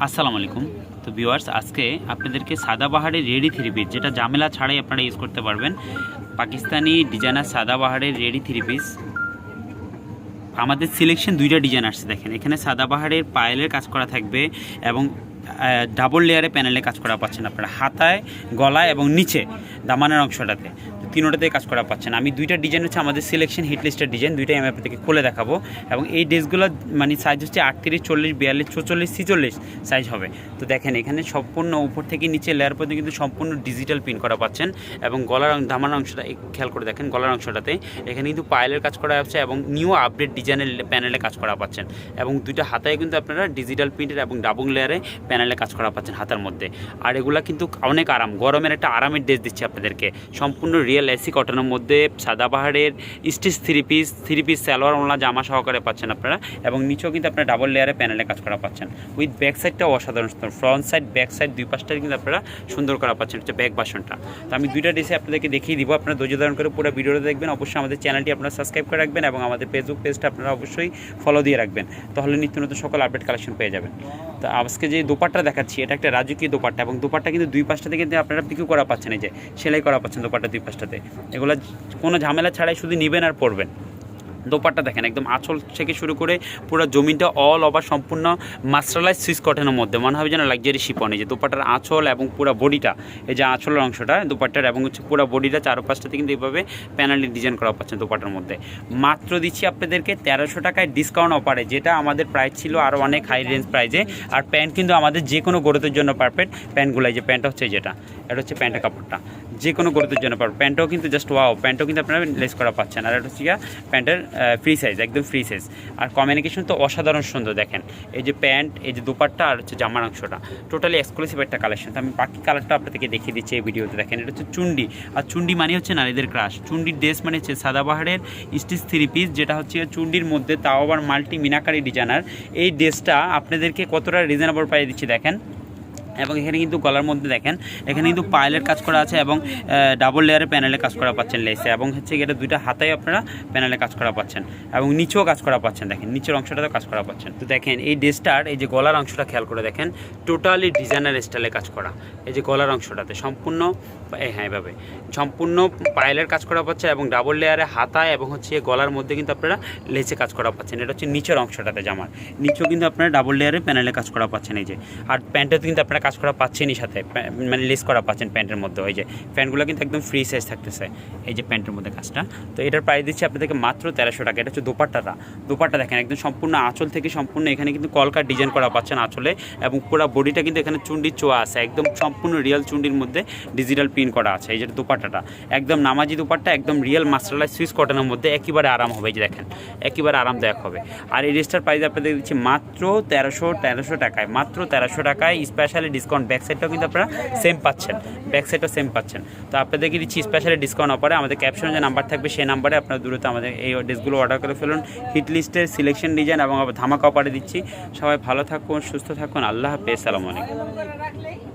আসসালামু আলাইকুম। তো ভিউয়ার্স, আজকে আপনাদেরকে সাদাবাহারের রেডি থ্রি পিস, যেটা ঝামেলা ছাড়াই আপনারা ইউজ করতে পারবেন, পাকিস্তানি ডিজাইনার সাদাবাহারের রেডি থ্রি পিস। আমাদের সিলেকশন দুইটা ডিজাইন আসছে। দেখেন, এখানে সাদাবাহারের পায়েলের কাজ করা থাকবে এবং ডাবল লেয়ারে প্যানেলে কাজ করা পাচ্ছেন আপনারা, হাতায়, গলায় এবং নিচে দামানের অংশটাতে, তিনোটাতে কাজ করা পাচ্ছেন। আমি দুইটা ডিজাইন হচ্ছে আমাদের সিলেকশন হিট লিস্টের ডিজাইন, দুইটাই আমি আপনাদেরকে খুলে দেখাবো। এবং এই ড্রেসগুলো মানে সাইজ হচ্ছে 38, 40, 42, 44, 46 সাইজ হবে। তো দেখেন, এখানে সম্পূর্ণ উপর থেকে নিচে লেয়ার পর্যন্ত কিন্তু সম্পূর্ণ ডিজিটাল প্রিন্ট করা পাচ্ছেন। এবং গলার দামানের অংশটা খেয়াল করে দেখেন, গলার অংশটাতে এখানে কিন্তু পায়েলের কাজ করা আছে এবং নিউ আপডেট ডিজাইনের প্যানেলে কাজ করা পাচ্ছেন। এবং দুইটা হাতায় কিন্তু আপনারা ডিজিটাল প্রিন্টের এবং ডাবল লেয়ারে প্যানেলে কাজ করা পাচ্ছেন হাতার মধ্যে। আর এগুলা কিন্তু অনেক আরাম, গরমের একটা আরামের ড্রেস দিচ্ছে আপনাদেরকে, সম্পূর্ণ রিয়েল এসি কটনের মধ্যে সাদাবাহারের স্টিচ থ্রি পিস সালোয়ার ওড়না জামা সহকারে পাচ্ছেন আপনারা। এবং নিচেও কিন্তু আপনারা ডাবল লেয়ারে প্যানেলে কাজ করা পাচ্ছেন। উইথ ব্যাক সাইডটাও অসাধারণ সুন্দর, ফ্রন্ট সাইড ব্যাক সাইড দুই পাশটাই কিন্তু আপনারা সুন্দর করা পাচ্ছেন, হচ্ছে ব্যাক বাসনটা। তো আমি দুইটা ড্রেসে আপনাদেরকে দেখিয়ে দিব, আপনারা ধৈর্য ধারণ করে পুরো ভিডিওটা দেখবেন। অবশ্যই আমাদের চ্যানেলটি আপনারা সাবস্ক্রাইব করে রাখবেন এবং আমাদের ফেসবুক পেজটা আপনারা অবশ্যই ফলো দিয়ে রাখবেন, তাহলে নিত্য নতুন সকল আপডেট কালেকশন পেয়ে যাবেন। তো আজকে যে দোপাট্টা দেখাচ্ছি, এটা একটা রাজকীয় দোপাট্টা এবং দোপাট্টা কিন্তু দুই পাশটাতে কিন্তু আপনারা পিকু করা পাচ্ছেন, এই যে সেলাই করা পাচ্ছেন দোপাট্টা দুই পাশটাতে। এগুলো কোনো ঝামেলা ছাড়াই শুধু নেবেন আর পরবেন। দোপাট্টা দেখেন, একদম আঁচল থেকে শুরু করে পুরো জমিনটা অল ওভার সম্পূর্ণ মাস্টারলাইজ সুইস কটনের মধ্যে, মনে হবে যেন লাক্সারি শিপন। এই যে দোপাট্টার আঁচল এবং পুরো বডিটা, এই যে আঁচলের অংশটা দোপাট্টার এবং হচ্ছে পুরো বডিটা চারপাশটাতে কিন্তু এইভাবে প্যানেলের ডিজাইন করা পাচ্ছেন দোপাট্টার মধ্যে। মাত্র দিচ্ছি আপনাদেরকে 1300 টাকায় ডিসকাউন্ট অফারে, যেটা আমাদের প্রাইস ছিল আরও অনেক হাই রেঞ্জ প্রাইজে। আর প্যান্ট কিন্তু আমাদের যে কোনো গরুদের জন্য পারফেক্ট প্যান্টগুলো। এই যে প্যান্টটা হচ্ছে, যেটা এটা হচ্ছে প্যান্টের কাপড়টা, যে কোনো গরুদের জন্য পারফেক্ট। প্যান্টও কিন্তু জাস্ট ওয়াও, প্যান্টও কিন্তু আপনারা লেস করা পাচ্ছেন। আর এটা হচ্ছে প্যান্টের ফ্রি সাইজ, একদম ফ্রি সাইজ। আর কমিউনিকেশন তো অসাধারণ সুন্দর। দেখেন, এই যে প্যান্ট, এই যে দুপাট্টা আর হচ্ছে জামার অংশটা, টোটালি এক্সক্লুসিভ একটা কালেকশন। তো আমি বাকি কালারটা আপনাদেরকে দেখিয়ে দিচ্ছি এই ভিডিওতে। দেখেন, এটা হচ্ছে চুন্ডি, আর চুন্ডি মানে হচ্ছে নারীদের ক্রাশ। চুন্ডির ড্রেস মানে হচ্ছে সাদাবাহারের স্টিচ থ্রি পিস, যেটা হচ্ছে চুন্ডির মধ্যে, তাও আবার মাল্টি মিনাকারি ডিজাইনার। এই ড্রেসটা আপনাদেরকে কতটা রিজনেবল প্রাইস দিচ্ছি দেখেন। এবং এখানে কিন্তু গলার মধ্যে দেখেন, এখানে কিন্তু পায়েলের কাজ করা আছে এবং ডাবল লেয়ারে প্যানেলে কাজ করা পাচ্ছেন লেসে। এবং হচ্ছে এটা দুইটা হাতায় আপনারা প্যানেলে কাজ করা পাচ্ছেন এবং নিচেও কাজ করা পাচ্ছেন। দেখেন, নিচের অংশটাতেও কাজ করা পাচ্ছেন। তো দেখেন, এই ড্রেসটার এই যে গলার অংশটা খেয়াল করে দেখেন, টোটালি ডিজাইনার স্টাইলে কাজ করা। এই যে গলার অংশটাতে সম্পূর্ণ, হ্যাঁ এভাবে সম্পূর্ণ পায়েলের কাজ করা পাচ্ছে এবং ডাবল লেয়ারে হাতায় এবং হচ্ছে গলার মধ্যে কিন্তু আপনারা লেসে কাজ করা পাচ্ছেন। এটা হচ্ছে নিচের অংশটাতে, জামার নিচেও কিন্তু আপনারা ডাবল লেয়ারে প্যানেলে কাজ করা পাচ্ছেন। এই যে, আর প্যান্টেও কিন্তু আপনারা কাজ করা পাচ্ছেনই, সাথে মানে লেস করা পাচ্ছেন প্যান্টের মধ্যে। ওই যে প্যান্টগুলো কিন্তু একদম ফ্রি সাইজ থাকতেছে, এই যে প্যান্টের মধ্যে কাজটা। তো এটার প্রাইস দিচ্ছি আপনাদেরকে মাত্র 1300 টাকা। এটা হচ্ছে দোপাট্টা দেখেন, একদম সম্পূর্ণ আঁচল থেকে সম্পূর্ণ এখানে কিন্তু কলকার ডিজাইন করা পাচ্ছেন আঁচলে, এবং পুরো বডিটা কিন্তু এখানে চুন্ডির চোয়া আছে, একদম সম্পূর্ণ রিয়েল চুন্ডির মধ্যে ডিজিটাল প্রিন্ট করা আছে। এই যে দোপাট্টাটা একদম নামাজি দোপাট্টা, একদম রিয়েল মাস্টারলাইজ সুইস কটনের মধ্যে, একেবারে আরাম হবে। এই যে দেখেন, একেবারে আরামদায়ক হবে। আর এই ড্রেসটার প্রাইস আপনাদের দিচ্ছি মাত্র 1300 টাকায়, মাত্র 1300 টাকায়। স্পেশালি ডিসকাউন্ট, ব্যাক সাইডটাও কিন্তু আপনারা সেম পাচ্ছেন, ব্যাক সাইডটাও সেম পাচ্ছেন। তো আপনাদেরকে দিচ্ছি স্পেশালি ডিসকাউন্ট অফারে। আমাদের ক্যাপশনে যে নাম্বার থাকবে সেই নাম্বারে আপনারা দ্রুত আমাদের এই ড্রেসগুলো অর্ডার করে ফেলুন। হিট লিস্টের সিলেকশন ডিজাইন এবং ধামাকা অফারে দিচ্ছি। সবাই ভালো থাকুন, সুস্থ থাকুন, আল্লাহ হাফেজ, আসসালামু আলাইকুম।